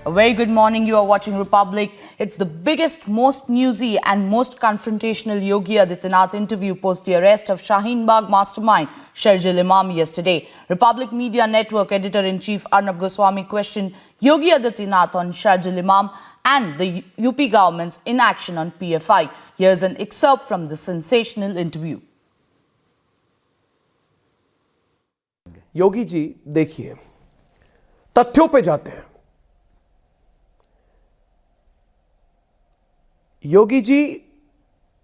A very good morning. You are watching Republic. It's the biggest, most newsy and most confrontational Yogi Adityanath interview post the arrest of Shaheen Bagh mastermind Sharjeel Imam yesterday. Republic Media Network editor-in-chief Arnab Goswami questioned Yogi Adityanath on Sharjeel Imam and the UP government's inaction on PFI. Here's an excerpt from the sensational interview. Yogi ji देखिए, तथ्यों पे जाते हैं। Yogi ji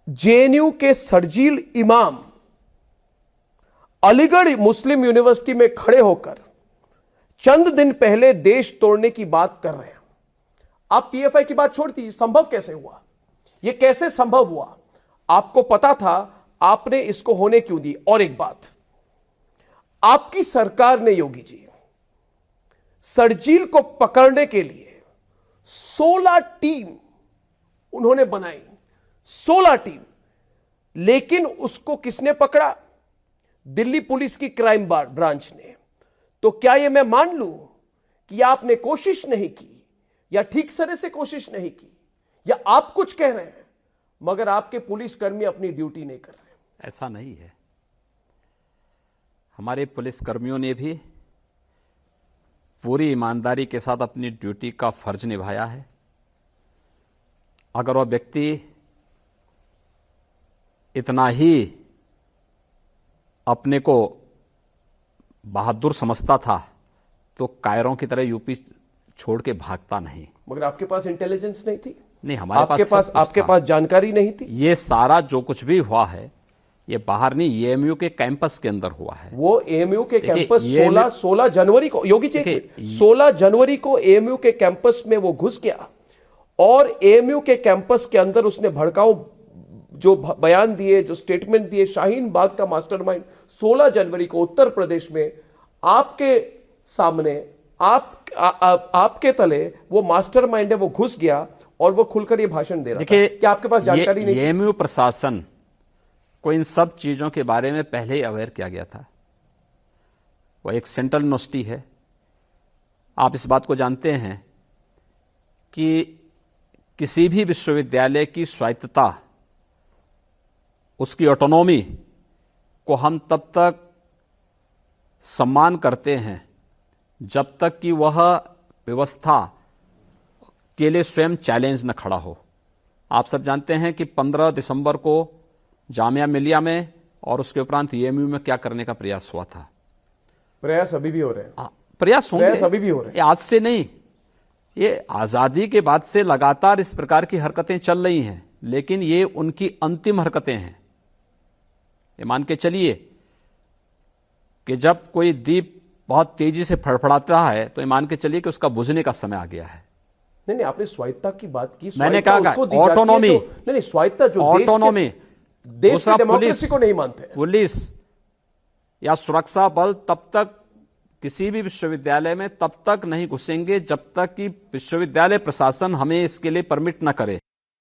JNU के शर्जील इमाम अलीगढ़ मुस्लिम university में खड़े होकर चंद दिन पहले देश तोड़ने की बात कर रहे हैं। आप पीएफआई की बात छोड़ दीजिए, संभव कैसे हुआ? यह कैसे संभव हुआ? आपको पता था, आपने इसको होने क्यों दी? और एक बात, आपकी सरकार ने योगी जी शर्जील को पकड़ने के लिए 16 टीम उन्होंने बनाई, 16 टीम। लेकिन उसको किसने पकड़ा? दिल्ली पुलिस की क्राइम ब्रांच ने। तो क्या यह मैं मान लूं कि आपने कोशिश नहीं की, या ठीक तरह से कोशिश नहीं की, या आप कुछ कह रहे हैं मगर आपके पुलिसकर्मी अपनी ड्यूटी नहीं कर रहे? ऐसा नहीं है। हमारे पुलिसकर्मियों ने भी पूरी ईमानदारी के साथ अपनी ड्यूटी का फर्ज निभाया है। अगर वह व्यक्ति इतना ही अपने को बहादुर समझता था तो कायरों की तरह यूपी छोड़ के भागता नहीं। मगर आपके पास इंटेलिजेंस नहीं थी? नहीं, हमारे पास आपके पास जानकारी नहीं थी? ये सारा जो कुछ भी हुआ है ये बाहर नहीं, एएमयू के कैंपस के अंदर हुआ है। वो एएमयू के कैंपस 16 जनवरी को, योगी जी 16 जनवरी को एएमयू के कैंपस में वो घुस गया और एएमयू के कैंपस के अंदर उसने भड़काऊ जो बयान दिए, जो स्टेटमेंट दिए। शाहीन बाग का मास्टरमाइंड 16 जनवरी को उत्तर प्रदेश में आपके सामने, आपके तले वो मास्टरमाइंड है, वो घुस गया और वो खुलकर ये भाषण दे रहा था। क्या आपके पास जानकारी नहीं? एएमयू प्रशासन को इन सब चीजों के बारे में पहले ही अवेयर किया गया था। वह एक सेंट्रल यूनिवर्सिटी है। आप इस बात को जानते हैं कि किसी भी विश्वविद्यालय की स्वायत्तता, उसकी ऑटोनॉमी को हम तब तक सम्मान करते हैं जब तक कि वह व्यवस्था के लिए स्वयं चैलेंज न खड़ा हो। आप सब जानते हैं कि 15 दिसंबर को जामिया मिलिया में और उसके उपरांत एएमयू में क्या करने का प्रयास हुआ था। प्रयास अभी भी हो रहे हैं। प्रयास अभी भी हो रहे हैं। आज से नहीं, ये आजादी के बाद से लगातार इस प्रकार की हरकतें चल रही हैं, लेकिन ये उनकी अंतिम हरकतें हैं। ये मान के चलिए कि जब कोई दीप बहुत तेजी से फड़फड़ाता है तो ये मान के चलिए कि उसका बुझने का समय आ गया है। नहीं, आपने स्वायत्तता की बात की। मैंने कहा ऑटोनॉमी, नहीं, स्वायत्ता जो ऑटोनॉमी, देश की डेमोक्रेसी को नहीं मानते। पुलिस या सुरक्षा बल तब तक किसी भी विश्वविद्यालय में तब तक नहीं घुसेंगे जब तक कि विश्वविद्यालय प्रशासन हमें इसके लिए परमिट न करे।